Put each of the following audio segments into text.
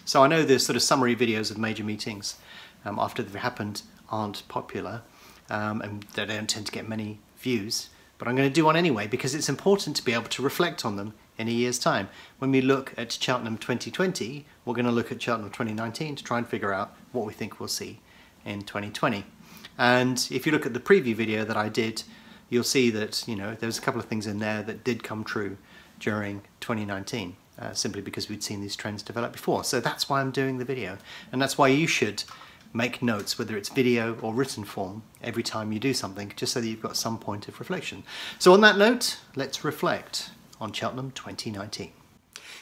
So I know the sort of summary videos of major meetings after they've happened aren't popular and they don't tend to get many views, but I'm going to do one anyway because it's important to be able to reflect on them in a year's time. When we look at Cheltenham 2020, we're going to look at Cheltenham 2019 to try and figure out what we think we'll see in 2020. And if you look at the preview video that I did, you'll see that, you know, there's a couple of things in there that did come true during 2019, simply because we'd seen these trends develop before. So that's why I'm doing the video, and that's why you should make notes, whether it's video or written form, every time you do something, just so that you've got some point of reflection. So on that note, let's reflect on Cheltenham 2019.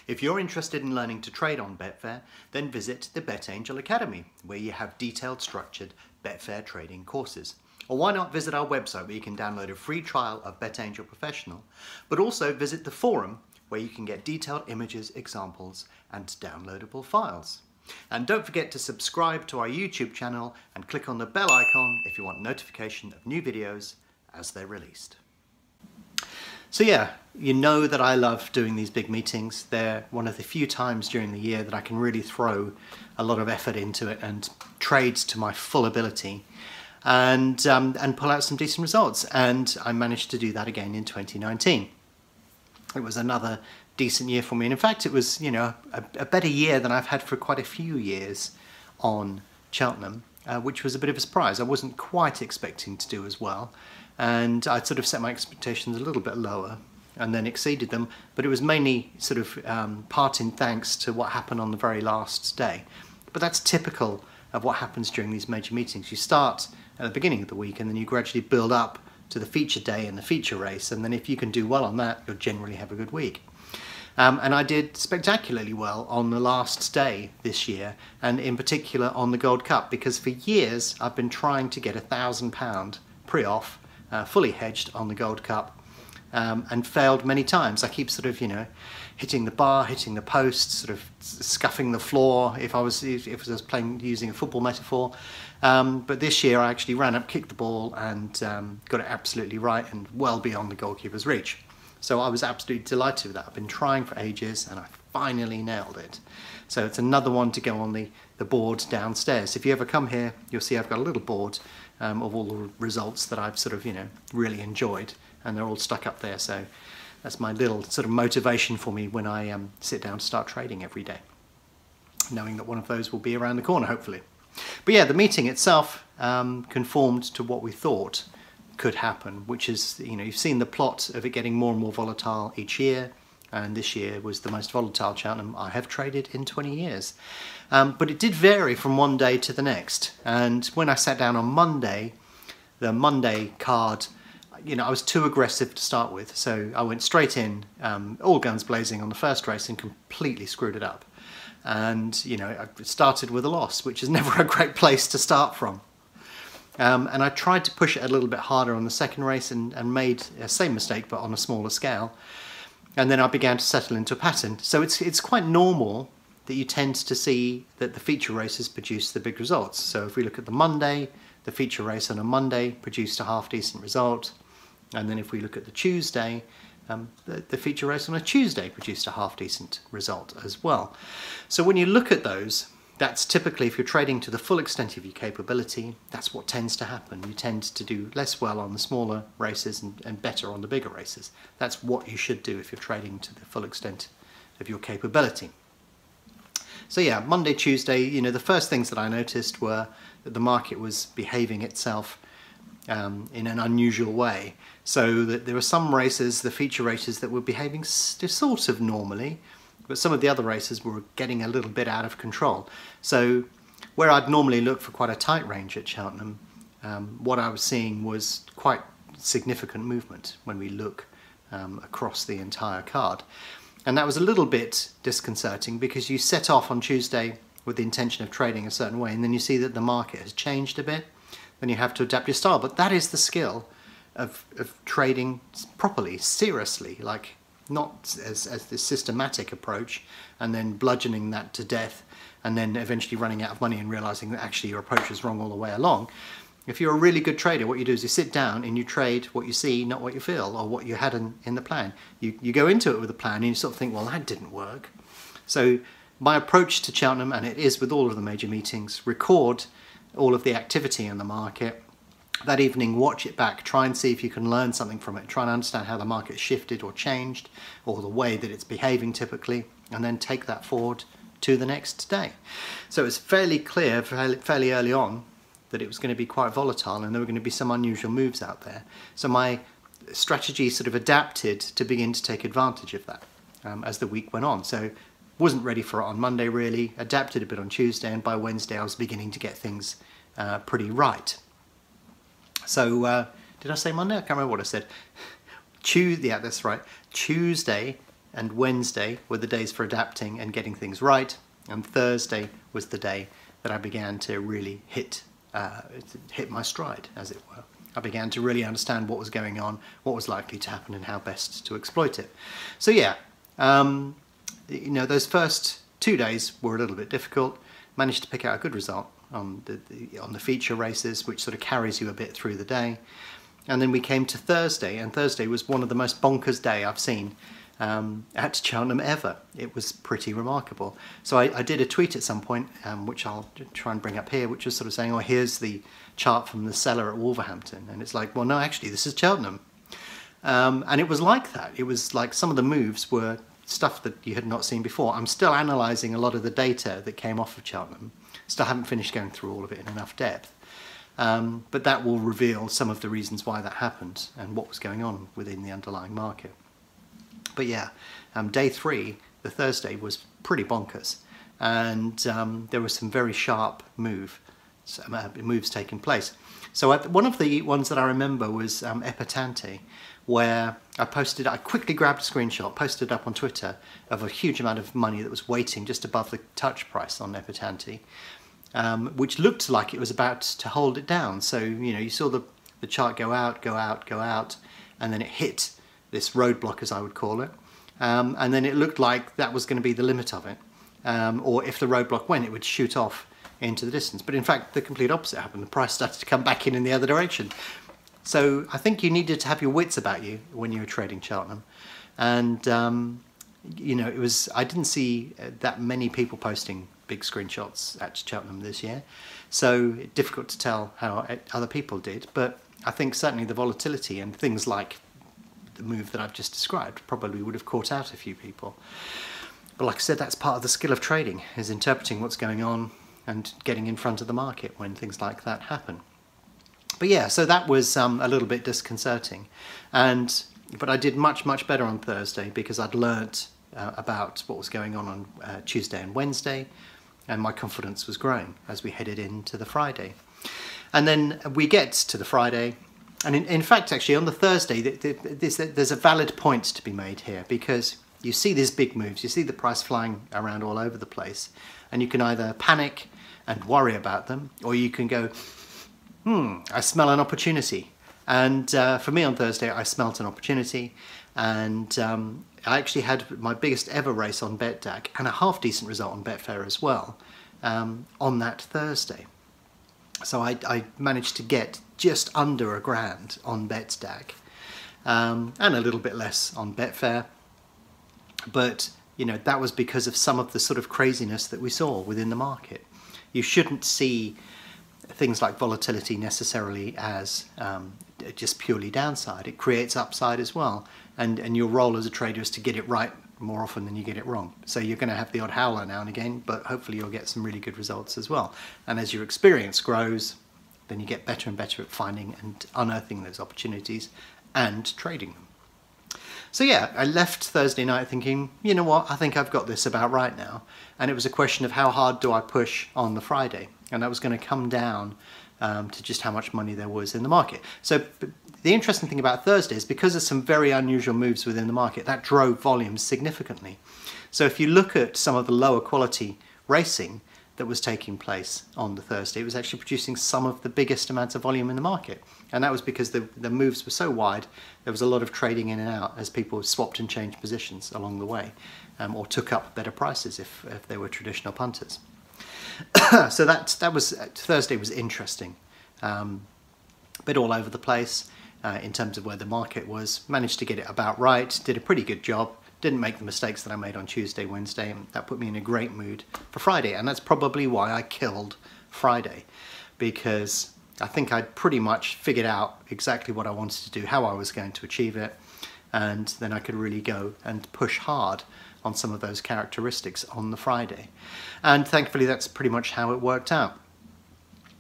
If you're interested in learning to trade on Betfair, then visit the BetAngel Academy, where you have detailed, structured Betfair trading courses. Or why not visit our website, where you can download a free trial of BetAngel Professional, but also visit the forum, where you can get detailed images, examples, and downloadable files. And don't forget to subscribe to our YouTube channel and click on the bell icon if you want notification of new videos as they're released. So yeah, you know that I love doing these big meetings. They're one of the few times during the year that I can really throw a lot of effort into it and trade to my full ability and pull out some decent results. And I managed to do that again in 2019. It was another decent year for me, and in fact it was, you know, a better year than I've had for quite a few years on Cheltenham, which was a bit of a surprise. I wasn't quite expecting to do as well, and I'd sort of set my expectations a little bit lower and then exceeded them, but it was mainly sort of part in thanks to what happened on the very last day. But that's typical of what happens during these major meetings. You start at the beginning of the week and then you gradually build up to the feature day and the feature race, and then if you can do well on that, you'll generally have a good week. And I did spectacularly well on the last day this year, and in particular on the Gold Cup, because for years I've been trying to get £1,000 pre-off, fully hedged on the Gold Cup, and failed many times. I keep sort of, you know, hitting the bar, hitting the post, sort of scuffing the floor if I was playing using a football metaphor. But this year I actually ran up, kicked the ball, and got it absolutely right and well beyond the goalkeeper's reach. So I was absolutely delighted with that. I've been trying for ages and I finally nailed it. So it's another one to go on the board downstairs. If you ever come here, you'll see I've got a little board of all the results that I've sort of, you know, really enjoyed, and they're all stuck up there. So that's my little sort of motivation for me when I sit down to start trading every day, knowing that one of those will be around the corner, hopefully. But yeah, the meeting itself conformed to what we thought could happen, which is, you know, you've seen the plot of it getting more and more volatile each year, and this year was the most volatile Cheltenham I have traded in 20 years. But it did vary from one day to the next, and when I sat down on Monday, the Monday card, you know, I was too aggressive to start with, so I went straight in, all guns blazing on the first race and completely screwed it up. And, you know, I started with a loss, which is never a great place to start from. And I tried to push it a little bit harder on the second race and made the same mistake but on a smaller scale. And then I began to settle into a pattern. So it's quite normal that you tend to see that the feature races produce the big results. So if we look at the Monday, the feature race on a Monday produced a half-decent result. And then if we look at the Tuesday, the feature race on a Tuesday produced a half-decent result as well. So when you look at those, that's typically, if you're trading to the full extent of your capability, that's what tends to happen. You tend to do less well on the smaller races and better on the bigger races. That's what you should do if you're trading to the full extent of your capability. So yeah, Monday, Tuesday, you know, the first things that I noticed were that the market was behaving itself in an unusual way. So that there were some races, the feature races, that were behaving sort of normally, but some of the other races were getting a little bit out of control. So where I'd normally look for quite a tight range at Cheltenham, what I was seeing was quite significant movement when we look across the entire card. And that was a little bit disconcerting, because you set off on Tuesday with the intention of trading a certain way, and then you see that the market has changed a bit, then you have to adapt your style. But that is the skill of trading properly, seriously, like not as this systematic approach and then bludgeoning that to death and then eventually running out of money and realizing that actually your approach was wrong all the way along. If you're a really good trader, what you do is you sit down and you trade what you see, not what you feel, or what you had in the plan. You go into it with a plan and you sort of think, well, that didn't work. So my approach to Cheltenham, and it is with all of the major meetings, record all of the activity in the market. That evening, watch it back, try and see if you can learn something from it, try and understand how the market shifted or changed, or the way that it's behaving typically, and then take that forward to the next day. So it was fairly clear, fairly early on, that it was going to be quite volatile and there were going to be some unusual moves out there. So my strategy sort of adapted to begin to take advantage of that as the week went on. So wasn't ready for it on Monday really, adapted a bit on Tuesday, and by Wednesday I was beginning to get things pretty right. So did I say Monday? I can't remember what I said. Yeah, that's right. Tuesday and Wednesday were the days for adapting and getting things right, and Thursday was the day that I began to really hit my stride, as it were. I began to really understand what was going on, what was likely to happen, and how best to exploit it. So yeah, you know, those first 2 days were a little bit difficult. Managed to pick out a good result on the feature races, which sort of carries you a bit through the day. And then we came to Thursday, and Thursday was one of the most bonkers day I've seen at Cheltenham ever. It was pretty remarkable. So I did a tweet at some point, which I'll try and bring up here, which was sort of saying, oh, here's the chart from the cellar at Wolverhampton. And it's like, well, no, actually, this is Cheltenham. And it was like that. It was like some of the moves were stuff that you had not seen before. I'm still analysing a lot of the data that came off of Cheltenham. Still haven't finished going through all of it in enough depth. But that will reveal some of the reasons why that happened and what was going on within the underlying market. But yeah, day 3, the Thursday, was pretty bonkers, and there were some very sharp moves taking place. So one of the ones that I remember was Epatante, where I quickly grabbed a screenshot, posted up on Twitter, of a huge amount of money that was waiting just above the touch price on Epatante, which looked like it was about to hold it down. So, you know, you saw the chart go out, go out, go out, and then it hit this roadblock, as I would call it, and then it looked like that was going to be the limit of it, or if the roadblock went, it would shoot off into the distance. But in fact, the complete opposite happened. The price started to come back in the other direction. So I think you needed to have your wits about you when you were trading Cheltenham, and you know, I didn't see that many people posting big screenshots at Cheltenham this year, so it's difficult to tell how other people did. But I think certainly the volatility and things like the move that I've just described probably would have caught out a few people. But like I said, that's part of the skill of trading, is interpreting what's going on and getting in front of the market when things like that happen. But yeah, so that was a little bit disconcerting, but I did much better on Thursday because I'd learnt about what was going on Tuesday and Wednesday, and my confidence was growing as we headed into the Friday. And then we get to the Friday, and in fact, actually, on the Thursday, there's a valid point to be made here, because you see these big moves, you see the price flying around all over the place, and you can either panic and worry about them, or you can go, I smell an opportunity. And for me on Thursday, I smelt an opportunity, and I actually had my biggest ever race on BetDAC and a half decent result on Betfair as well on that Thursday. So I managed to get just under £1,000 on BetDAC and a little bit less on Betfair. But you know, that was because of some of the sort of craziness that we saw within the market. You shouldn't see things like volatility necessarily as just purely downside. It creates upside as well, and your role as a trader is to get it right more often than you get it wrong. So you're going to have the odd howler now and again, but hopefully you'll get some really good results as well. And as your experience grows, then you get better and better at finding and unearthing those opportunities and trading them. So yeah, I left Thursday night thinking, you know what, I think I've got this about right now. And it was a question of how hard do I push on the Friday? And that was going to come down to just how much money there was in the market. So the interesting thing about Thursday is because of some very unusual moves within the market, that drove volumes significantly. So if you look at some of the lower quality racing that was taking place on the Thursday, it was actually producing some of the biggest amounts of volume in the market. And that was because the moves were so wide, there was a lot of trading in and out as people swapped and changed positions along the way, or took up better prices if they were traditional punters. So that was Thursday was interesting, a bit all over the place in terms of where the market was. Managed to get it about right, did a pretty good job, didn't make the mistakes that I made on Tuesday, Wednesday, and that put me in a great mood for Friday. And that's probably why I killed Friday, because I think I'd pretty much figured out exactly what I wanted to do, how I was going to achieve it, and then I could really go and push hard on some of those characteristics on the Friday. And thankfully that's pretty much how it worked out.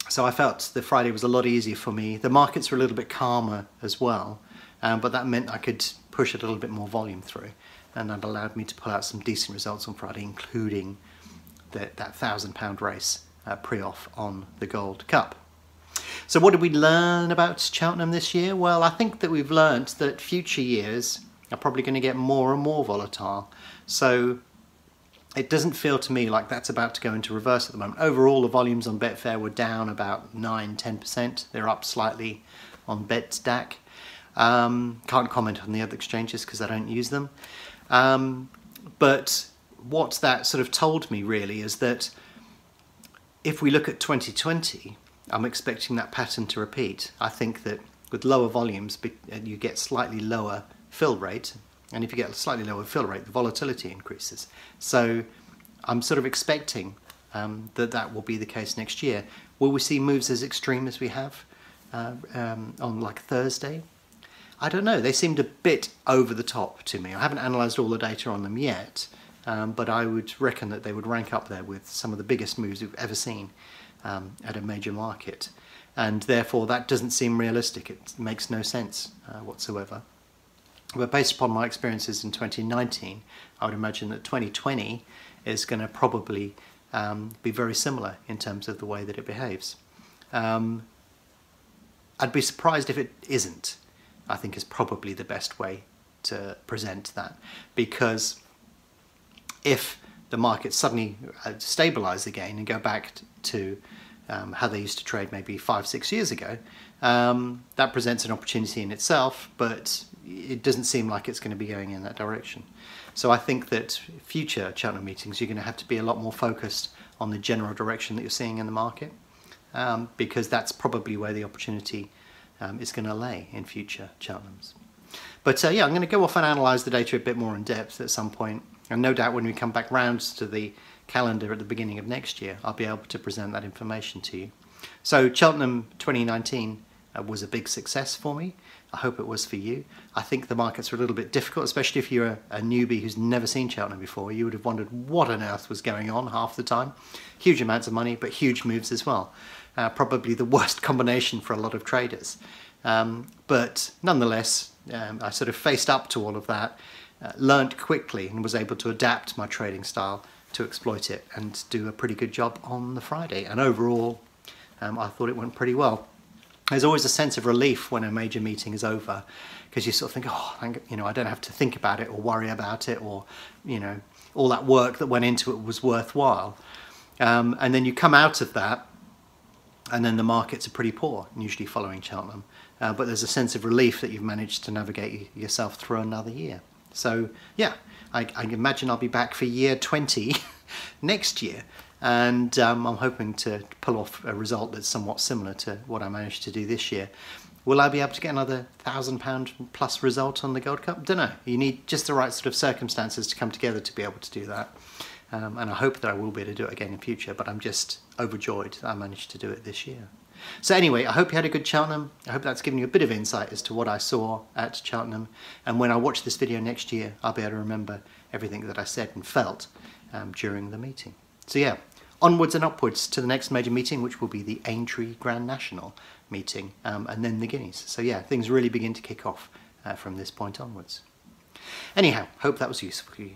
So I felt the Friday was a lot easier for me. The markets were a little bit calmer as well, but that meant I could push a little bit more volume through, and that allowed me to pull out some decent results on Friday, including that £1,000 race pre-off on the Gold Cup. So what did we learn about Cheltenham this year? Well, I think that we've learned that future years are probably going to get more and more volatile. So it doesn't feel to me like that's about to go into reverse at the moment. Overall, the volumes on Betfair were down about 9–10%. They're up slightly on BetStack. Can't comment on the other exchanges because I don't use them. But what that sort of told me really is that if we look at 2020, I'm expecting that pattern to repeat. I think that with lower volumes, you get slightly lower fill rate. And if you get a slightly lower fill rate, the volatility increases. So I'm sort of expecting that will be the case next year. Will we see moves as extreme as we have on like Thursday? I don't know. They seemed a bit over the top to me. I haven't analysed all the data on them yet, but I would reckon that they would rank up there with some of the biggest moves we've ever seen at a major market. And therefore that doesn't seem realistic. It makes no sense whatsoever. But based upon my experiences in 2019, I would imagine that 2020 is going to probably be very similar in terms of the way that it behaves. I'd be surprised if it isn't, I think is probably the best way to present that. Because if the markets suddenly stabilise again and go back to how they used to trade maybe 5–6 years ago, that presents an opportunity in itself, but it doesn't seem like it's going to be going in that direction. So I think that future Cheltenham meetings, you're going to have to be a lot more focused on the general direction that you're seeing in the market, because that's probably where the opportunity is going to lay in future Cheltenhams. But yeah, I'm going to go off and analyse the data a bit more in depth at some point, and no doubt when we come back round to the calendar at the beginning of next year, I'll be able to present that information to you. So Cheltenham 2019 was a big success for me. I hope it was for you. I think the markets were a little bit difficult, especially if you're a newbie who's never seen Cheltenham before. You would have wondered what on earth was going on half the time. Huge amounts of money, but huge moves as well. Probably the worst combination for a lot of traders. But nonetheless, I sort of faced up to all of that, learnt quickly and was able to adapt my trading style to exploit it and do a pretty good job on the Friday. And overall, I thought it went pretty well. There's always a sense of relief when a major meeting is over, because you sort of think, oh, I don't have to think about it or worry about it, or all that work that went into it was worthwhile. And then you come out of that, and then the markets are pretty poor, usually following Cheltenham. But there's a sense of relief that you've managed to navigate yourself through another year. So yeah, I imagine I'll be back for year 20 next year. And I'm hoping to pull off a result that's somewhat similar to what I managed to do this year. Will I be able to get another £1,000 plus result on the Gold Cup? Don't know. You need just the right sort of circumstances to come together to be able to do that. And I hope that I will be able to do it again in future, but I'm just overjoyed that I managed to do it this year. So anyway, I hope you had a good Cheltenham. I hope that's given you a bit of insight as to what I saw at Cheltenham. And when I watch this video next year, I'll be able to remember everything that I said and felt during the meeting. So yeah, onwards and upwards to the next major meeting, which will be the Aintree Grand National meeting, and then the Guineas. So yeah, things really begin to kick off from this point onwards. Anyhow, hope that was useful for you.